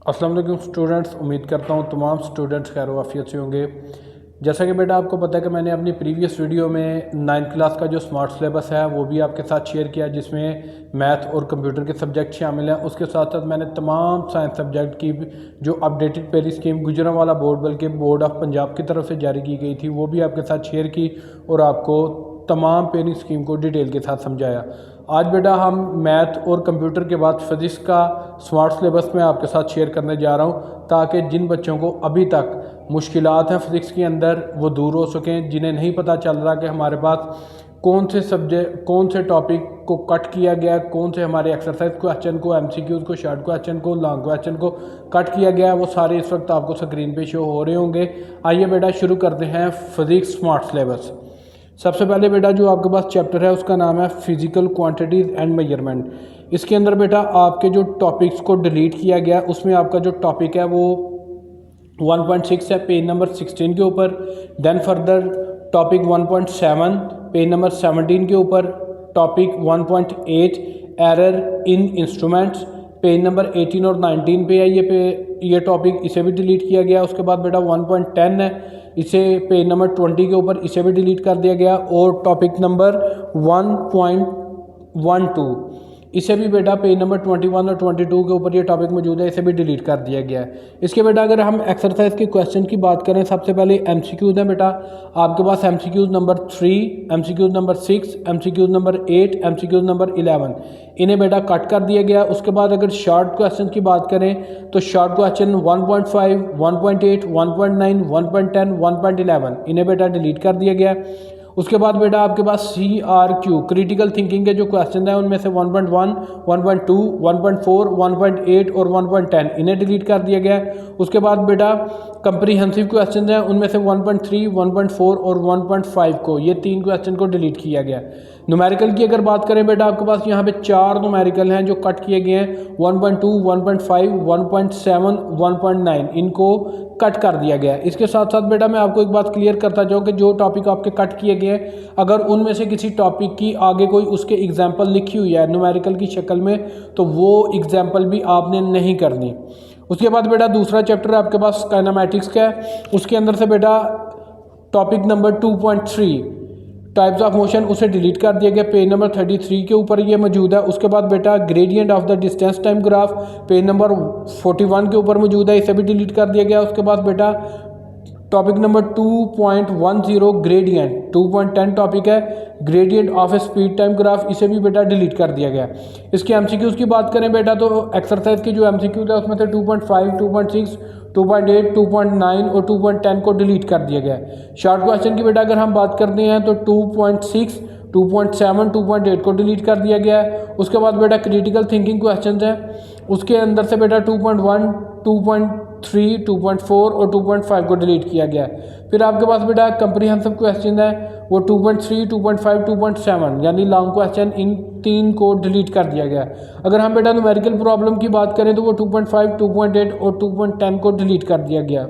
अस्सलाम वालेकुम स्टूडेंट्स, उम्मीद करता हूँ तमाम स्टूडेंट्स खैर वाफियत से होंगे। जैसा कि बेटा आपको पता है कि मैंने अपनी प्रीवियस वीडियो में 9th क्लास का जो स्मार्ट सिलेबस है वो भी आपके साथ शेयर किया, जिसमें मैथ और कंप्यूटर के सब्जेक्ट शामिल हैं। उसके साथ साथ मैंने तमाम साइंस सब्जेक्ट की जो अपडेटेड पेरी स्कीम गुजरांवाला बोर्ड बल्कि बोर्ड ऑफ पंजाब की तरफ से जारी की गई थी वो भी आपके साथ शेयर की और आपको तमाम पेरी स्कीम को डिटेल के साथ समझाया। आज बेटा हम मैथ और कंप्यूटर के बाद फिज़िक्स का स्मार्ट सिलेबस में आपके साथ शेयर करने जा रहा हूं, ताकि जिन बच्चों को अभी तक मुश्किलात हैं फिज़िक्स के अंदर वो दूर हो सकें, जिन्हें नहीं पता चल रहा कि हमारे पास कौन से सब्जेक्ट कौन से टॉपिक को कट किया गया, कौन से हमारे एक्सरसाइज क्वेश्चन को, एमसीक्यूज़ को, शॉर्ट क्वेश्चन को, लॉन्ग क्वेश्चन को कट किया गया, वो सारे इस वक्त आपको स्क्रीन पे शो हो रहे होंगे। आइए बेटा शुरू करते हैं फिज़िक्स स्मार्ट सिलेबस। सबसे पहले बेटा जो आपके पास चैप्टर है उसका नाम है फिजिकल क्वांटिटीज़ एंड मेजरमेंट। इसके अंदर बेटा आपके जो टॉपिक्स को डिलीट किया गया उसमें आपका जो टॉपिक है वो 1.6 है पेज नंबर 16 के ऊपर। Then further topic 1.7 page number 17 के ऊपर। Topic 1.8 error in instruments page number 18 और 19 पे है ये टॉपिक, इसे भी डिलीट किया गया। उसके बाद बेटा 1.10 है, इसे पेज नंबर 20 के ऊपर इसे भी डिलीट कर दिया गया। और टॉपिक नंबर 1.12 इसे भी बेटा पेज नंबर 21 और 22 के ऊपर ये टॉपिक मौजूद है, इसे भी डिलीट कर दिया गया है। इसके बेटा अगर हम एक्सरसाइज के क्वेश्चन की बात करें, सबसे पहले एमसीक्यूज़ हैं बेटा आपके पास। MCQs number 3, MCQs number 6, MCQs number 8, MCQs number 11, इन्हें बेटा कट कर दिया गया। उसके बाद अगर शॉर्ट क्वेश्चन की बात करें तो शॉर्ट क्वेश्चन 1.5, 1.8, 1.9, 1.10, 1.11 इन्हें बेटा डिलीट कर दिया गया। उसके बाद बेटा आपके पास CRQ क्रिटिकल थिंकिंग के जो क्वेश्चन हैं उनमें से 1.1, 1.2, 1.4, 1.8 और 1.10 इन्हें डिलीट कर दिया गया। उसके बाद बेटा कंप्रीहेंसिव क्वेश्चन हैं उनमें से 1.3, 1.4 और 1.5 को, ये 3 क्वेश्चन को डिलीट किया गया। न्यूमेरिकल की अगर बात करें बेटा आपके पास यहाँ पे 4 न्यूमेरिकल हैं जो कट किए गए हैं। 1.2, 1.5, 1.7, 1.9 इनको कट कर दिया गया। इसके साथ साथ बेटा मैं आपको एक बात क्लियर करता जाऊँ कि जो टॉपिक आपके कट किए गए हैं, अगर उनमें से किसी टॉपिक की आगे कोई उसके एग्जाम्पल लिखी हुई है न्यूमेरिकल की शक्ल में तो वो एग्जाम्पल भी आपने नहीं करनी। उसके बाद बेटा दूसरा चैप्टर आपके पास काइनेमैटिक्स का है। उसके अंदर से बेटा topic number 2.3 types of motion उसे डिलीट कर दिया गया, पेज नंबर 33 के ऊपर ये मौजूद है। उसके बाद बेटा gradient of the distance time graph page number 41 के ऊपर मौजूद है, इसे भी डिलीट कर दिया गया। उसके बाद बेटा टॉपिक नंबर 2.10 ग्रेडियंट 2.10 टॉपिक है gradient of A speed time graph, इसे भी बेटा डिलीट कर दिया गया। इसके एमसीक्यूज़ की बात करें बेटा तो एक्सरसाइज के जो एमसीक्यूज़ है उसमें से 2.5, 2.6, 2.8, 2.9 और 2.10 को डिलीट कर दिया गया। शॉर्ट क्वेश्चन की बेटा अगर हम बात करते हैं तो 2.6, 2.7, 2.8 को डिलीट कर दिया गया है। उसके बाद बेटा क्रिटिकल थिंकिंग क्वेश्चन हैं उसके अंदर से बेटा 2.1, 2.3, 2.4 और 2.5 को डिलीट किया गया है। फिर आपके पास बेटा कंप्रीहेंसिव क्वेश्चन है वो 2.3, 2.5, 2.7 यानी लॉन्ग क्वेश्चन, इन 3 को डिलीट कर दिया गया है। अगर हम बेटा न्यूमेरिकल प्रॉब्लम की बात करें तो वो 2.5, 2.8 और 2.10 को डिलीट कर दिया गया।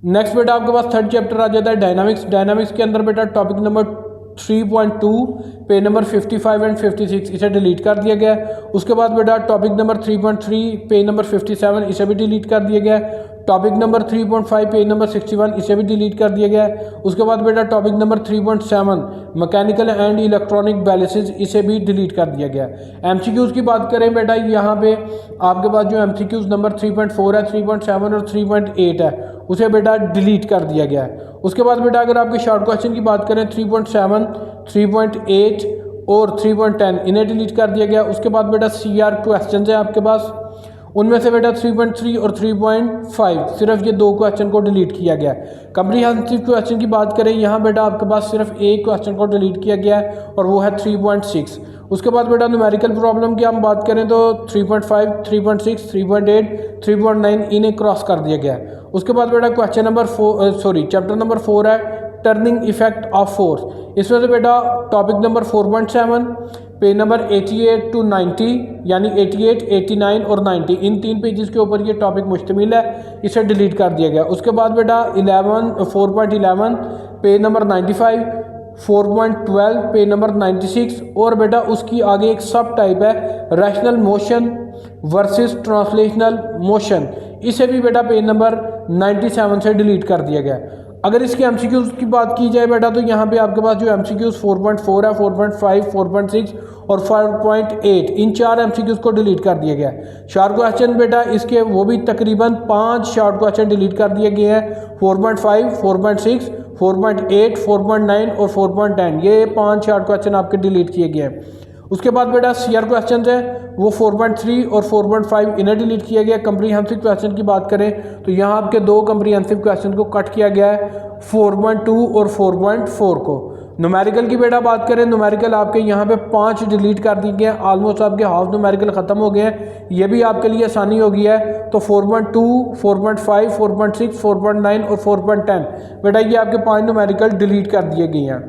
नेक्स्ट बेटा आपके पास थर्ड चैप्टर आ जाता है डायनामिक्स। डायनामिक्स के अंदर बेटा topic number 3.2 page number 55 and 56 इसे डिलीट कर दिया गया। उसके बाद बेटा टॉपिक नंबर 3.3 पेज नंबर 57 इसे भी डिलीट कर दिया गया। टॉपिक नंबर 3.5 पेज नंबर 61 इसे भी डिलीट कर दिया गया। उसके बाद बेटा topic number 3.7 mechanical and electronic balances इसे भी डिलीट कर दिया गया। एमसीक्यूज़ की बात करें बेटा यहाँ पे आपके पास जो एमसीक्यूज़ नंबर 3.4 है, 3.7 और 3.8 है उसे बेटा डिलीट कर दिया गया है। उसके बाद बेटा अगर आपके शॉर्ट क्वेश्चन की बात करें 3.7, 3.8 और 3.10 इन्हें डिलीट कर दिया गया। उसके बाद बेटा CR क्वेश्चन है आपके पास, उनमें से बेटा 3.3 और 3.5 सिर्फ ये 2 क्वेश्चन को डिलीट किया गया है। कंप्रीहेंसिव क्वेश्चन की बात करें यहाँ बेटा आपके पास सिर्फ एक क्वेश्चन को डिलीट किया गया है और वो है 3.6। उसके बाद बेटा न्यूमेरिकल प्रॉब्लम की हम बात करें तो 3.5, 3.6, 3.8, 3.9 इन्हें क्रॉस कर दिया गया है। उसके बाद बेटा क्वेश्चन नंबर चैप्टर नंबर 4 है टर्निंग इफेक्ट ऑफ फोर्स। इसमें से बेटा topic number 4.7 page number 88 to 90 यानी 88, 89 और 90 इन 3 पेजेस के ऊपर ये टॉपिक मुश्तमिल है, इसे डिलीट कर दिया गया। उसके बाद बेटा 4.11 पेज नंबर 95 4.12 पेज नंबर 96। और बेटा उसकी आगे एक सब टाइप है rational motion versus translational motion, इसे भी बेटा पेज नंबर 97 से डिलीट कर दिया गया। अगर इसके एमसीक्यूज की बात की जाए बेटा तो यहाँ पे आपके पास जो एमसीक्यूज 4.4 है, 4.5, 4.6 और 5.8 इन 4 एमसीक्यूज को डिलीट कर दिया गया है। शॉर्ट क्वेश्चन बेटा इसके वो भी तकरीबन 5 शॉर्ट क्वेश्चन डिलीट कर दिए गए हैं, 4.5, 4.6, 4.8, 4.9 और 4.10, ये 5 शॉर्ट क्वेश्चन आपके डिलीट किए गए हैं। उसके बाद बेटा सीआर क्वेश्चन है वो 4.3 और 4.5 इन्हें डिलीट किया गया। कंप्रीहेंसिव क्वेश्चन की बात करें तो यहाँ आपके 2 कंप्रीहेंसिव क्वेश्चन को कट किया गया है, 4.2 और 4.4 को। न्यूमेरिकल की बेटा बात करें, न्यूमेरिकल आपके यहाँ पे 5 डिलीट कर दिए गए हैं, ऑलमोस्ट आपके हाफ न्यूमेरिकल ख़त्म हो गए हैं, ये भी आपके लिए आसानी हो गई है। तो 4.2, 4.5, 4.6, 4.9 और 4.10 बेटा ये आपके 5 न्यूमेरिकल डिलीट कर दिए गए हैं।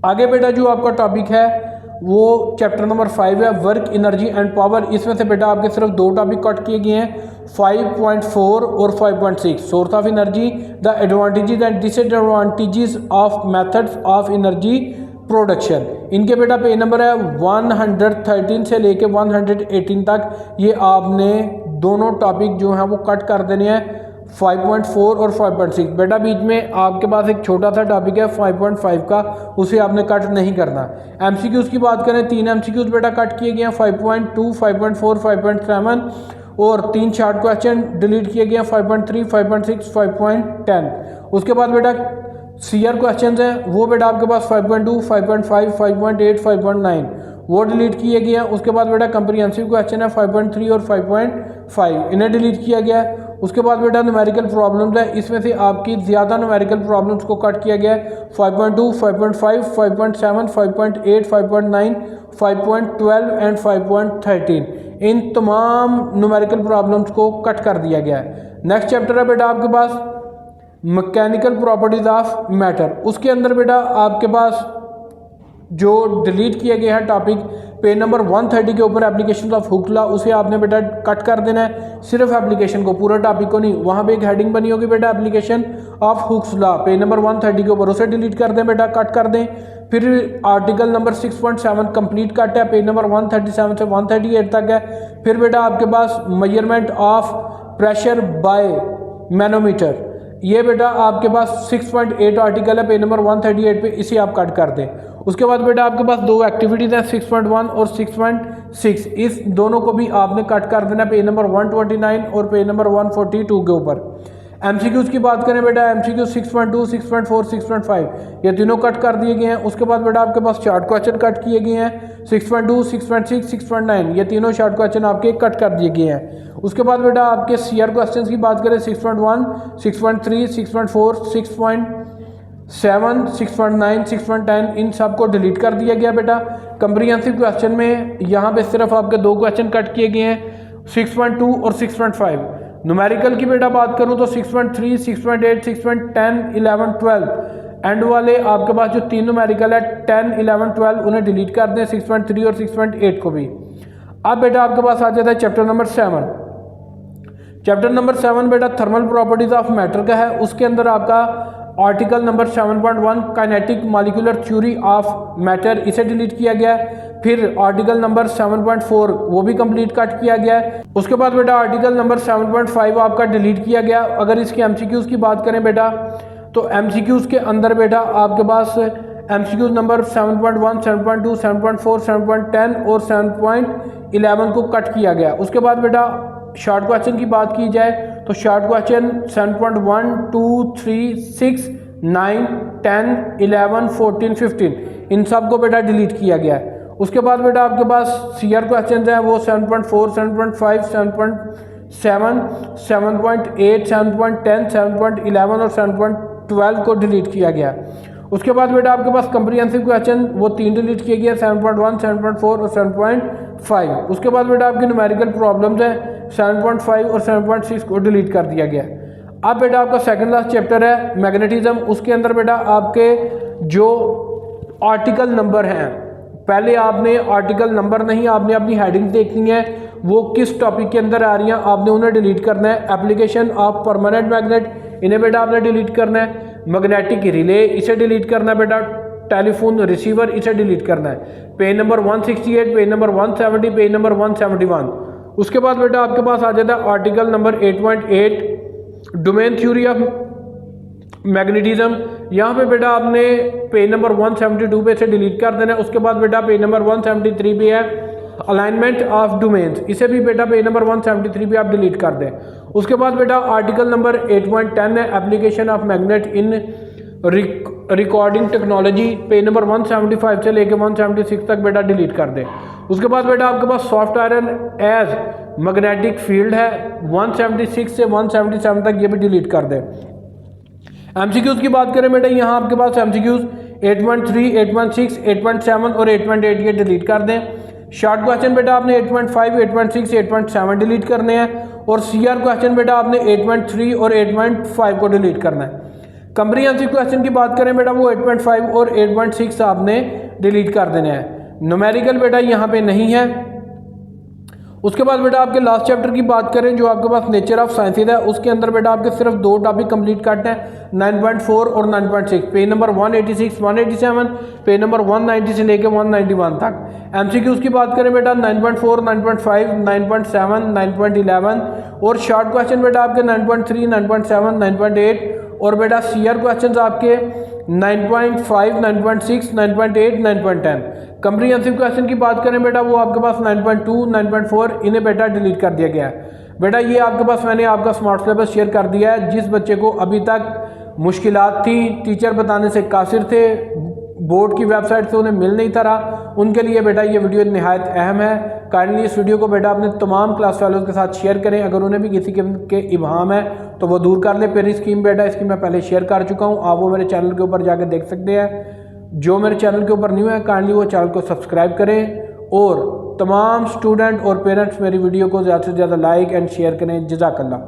आगे बेटा जो आपका टॉपिक है वो चैप्टर नंबर 5 है वर्क एनर्जी एंड पावर। इसमें से बेटा आपके सिर्फ 2 टॉपिक कट किए गए हैं, 5.4 और 5.6 source of energy, the advantages and disadvantages of methods of energy production. इनके बेटा पेज नंबर है 113 से लेके 118 तक, ये आपने दोनों टॉपिक जो हैं वो कट कर देने हैं, 5.4 और 5.6। बेटा बीच में आपके पास एक छोटा सा टॉपिक है 5.5 का, उसे आपने कट नहीं करना। एमसीक्यूज़ की बात करें 3 एमसीक्यूज़ बेटा कट किए गए हैं, 5.2, 5.4, 5.7 और 3 शॉर्ट क्वेश्चन डिलीट किए गए हैं, 5.3, 5.6, 5.10। उसके बाद बेटा सीआर क्वेश्चन हैं वो बेटा आपके पास 5.2, 5.5, 5.8, 5.9 वो डिलीट किए गए हैं। उसके बाद बेटा कंप्रीहेंसिव क्वेश्चन है 5.3 और 5.5 इन्हें डिलीट किया गया है। उसके बाद बेटा न्यूमेरिकल प्रॉब्लम्स है, इसमें से आपकी ज़्यादा न्यूमेरिकल प्रॉब्लम्स को कट किया गया है, 5.2, 5.5, 5.7, 5.8, 5.9, 5.12 एंड 5.13 इन तमाम न्यूमेरिकल प्रॉब्लम्स को कट कर दिया गया है। नेक्स्ट चैप्टर है बेटा आपके पास मैकेनिकल प्रॉपर्टीज ऑफ मैटर। उसके अंदर बेटा आपके पास जो डिलीट किया गया है टॉपिक पेज नंबर 130 के ऊपर एप्लीकेशन ऑफ हुक्स लॉ, उसे आपने बेटा कट कर देना है, सिर्फ एप्लीकेशन को, पूरा टॉपिक को नहीं। वहाँ पे एक हेडिंग बनी होगी बेटा application of Hooke's law page number 130 के ऊपर, उसे डिलीट कर दें बेटा, कट कर दें। फिर आर्टिकल नंबर 6.7 कंप्लीट कट है, पेज नंबर 137 से 138 तक है। फिर बेटा आपके पास measurement of pressure by manometer, ये बेटा आपके पास 6.8 आर्टिकल है पेज नंबर 138 पे, इसे आप कट कर दें। उसके बाद बेटा आपके पास 2 एक्टिविटीज़ हैं 6.1 और 6.6, इस दोनों को भी आपने कट कर देना पेज नंबर 129 और पेज नंबर 142 के ऊपर। एमसीक्यूज़ की बात करें बेटा, एमसीक्यू 6.2, 6.4, 6.5 ये तीनों कट कर दिए गए हैं। उसके बाद बेटा आपके पास शॉर्ट क्वेश्चन कट किए गए हैं 6.2, 6.6, 6.9 ये तीनों शॉर्ट क्वेश्चन आपके कट कर दिए गए हैं। उसके बाद बेटा आपके सीआर क्वेश्चंस की बात करें 6.1, 6.3, 6.4, 6.7, 6.9, 6.10 इन सब को डिलीट कर दिया गया बेटा। कंप्रीहेंसिव क्वेश्चन में यहाँ पे सिर्फ आपके 2 क्वेश्चन कट किए गए हैं 6.2 और 6.5। न्यूमेरिकल की बेटा बात करूँ तो 6.3, 6.8, 6.10, 11, 12 एंड वाले आपके पास जो 3 न्यूमेरिकल है 10, 11, 12 उन्हें डिलीट कर दें, 6.3 और 6.8 को भी। अब बेटा आपके पास आ जाता है चैप्टर नंबर 7। चैप्टर नंबर 7 बेटा थर्मल प्रॉपर्टीज ऑफ मैटर का है। उसके अंदर आपका article number 7.1 kinetic molecular theory of matter, इसे डिलीट किया गया है। फिर आर्टिकल नंबर 7.4 वो भी कंप्लीट कट किया गया है। उसके बाद बेटा आर्टिकल नंबर 7.5 आपका डिलीट किया गया। अगर इसके एमसीक्यूज़ की बात करें बेटा तो एमसीक्यूज़ के अंदर बेटा आपके पास एमसीक्यूज़ नंबर 7.1, 7.2, 7.4, 7.10 और 7.11 को कट किया गया। उसके बाद बेटा शॉर्ट क्वेश्चन की बात की जाए तो शॉर्ट क्वेश्चन 7.1, 2, 3, 6, 9, 10, 11, 14, 15 इन सब को बेटा डिलीट किया गया है। उसके बाद बेटा आपके पास सीआर क्वेश्चन हैं वो 7.4, 7.5, 7.7, 7.8, 7.10, 7.11 और 7.12 को डिलीट किया गया। उसके बाद बेटा आपके पास कंप्रीहेंसिव क्वेश्चन वो 3 डिलीट किए गए 7.1, 7.4 और 7.5। उसके बाद बेटा आपकी न्यूमेरिकल प्रॉब्लम्स हैं 7.5 और 7.6 को डिलीट कर दिया गया। अब बेटा आपका सेकंड लास्ट चैप्टर है मैग्नेटिज्म। उसके अंदर बेटा आपके जो आर्टिकल नंबर हैं, पहले आपने आर्टिकल नंबर नहीं, आपने अपनी हेडिंग देखनी है वो किस टॉपिक के अंदर आ रही हैं, आपने उन्हें डिलीट करना है। एप्लीकेशन ऑफ परमानेंट मैग्नेट, इन्हें बेटा आपने डिलीट करना है। मैग्नेटिक रिले, इसे डिलीट करना है बेटा। टेलीफोन रिसीवर, इसे डिलीट करना है। Page number 168, page number 170, page number 171। उसके बाद बेटा आपके पास आ जाता है article number 8.8 domain theory of magnetism. यहाँ पे बेटा आपने पेज नंबर 172 पे से डिलीट कर देना है। उसके बाद बेटा पेज नंबर 173 पे है अलाइनमेंट ऑफ डोमेन्स, इसे भी बेटा पेज नंबर 173 पे आप डिलीट कर दें। उसके बाद बेटा आर्टिकल नंबर 8.10 है application of magnet in recording technology, page number 175 से लेके 176 तक बेटा डिलीट कर दें। उसके बाद बेटा आपके पास soft iron as magnetic field है 176 से 177 तक, ये भी डिलीट कर दें। एमसीक्यूज की बात करें बेटा, यहाँ आपके पास एमसीक्यूज 8.3, 8.6, 8.7 और 8.8 ये डिलीट कर दें। शॉर्ट क्वेश्चन बेटा आपने 8.5, 8.6, 8.7 डिलीट करने हैं और सीआर क्वेश्चन बेटा आपने 8.3 और 8.5 को डिलीट करना है। कंप्रीहेंसिव क्वेश्चन की बात करें बेटा वो 8.5 और 8.6 आपने डिलीट कर देने हैं। न्यूमेरिकल बेटा यहाँ पे नहीं है। उसके बाद बेटा आपके लास्ट चैप्टर की बात करें जो आपके पास नेचर ऑफ साइंसेज है, उसके अंदर बेटा आपके सिर्फ 2 टॉपिक कंप्लीट करते हैं 9.4 और 9.6, पेज नंबर 186, 187, पेज नंबर 190 से लेके 191 तक। एमसीक्यूज की बात करें बेटा 9.4, 9.5, 9.7, 9.11 और शॉर्ट क्वेश्चन बेटा आपके 9.3, 9.7, 9.8 और बेटा सीआर क्वेश्चंस आपके 9.5, 9.6, 9.8, 9.10। कंप्रीहेंसिव क्वेश्चन की बात करें बेटा वो आपके पास 9.2, 9.4 इन्हें बेटा डिलीट कर दिया गया है। बेटा ये आपके पास मैंने आपका स्मार्ट सिलेबस शेयर कर दिया है। जिस बच्चे को अभी तक मुश्किलात थी, टीचर बताने से कासिर थे, बोर्ड की वेबसाइट से उन्हें मिल नहीं था रहा, उनके लिए बेटा ये वीडियो निहायत अहम है। काइंडली इस वीडियो को बेटा अपने तमाम क्लास फेलोज के साथ शेयर करें। अगर उन्हें भी किसी किस्म के इबाहम है तो वो दूर कर ले। पेरी स्कीम बेटा इसकी मैं पहले शेयर कर चुका हूँ, आप वो मेरे चैनल के ऊपर जाकर देख सकते हैं। जो मेरे चैनल के ऊपर न्यू है काइंडली वो चैनल को सब्सक्राइब करें और तमाम स्टूडेंट और पेरेंट्स मेरी वीडियो को ज़्यादा से ज़्यादा लाइक एंड शेयर करें। जज़ाकल्लाह।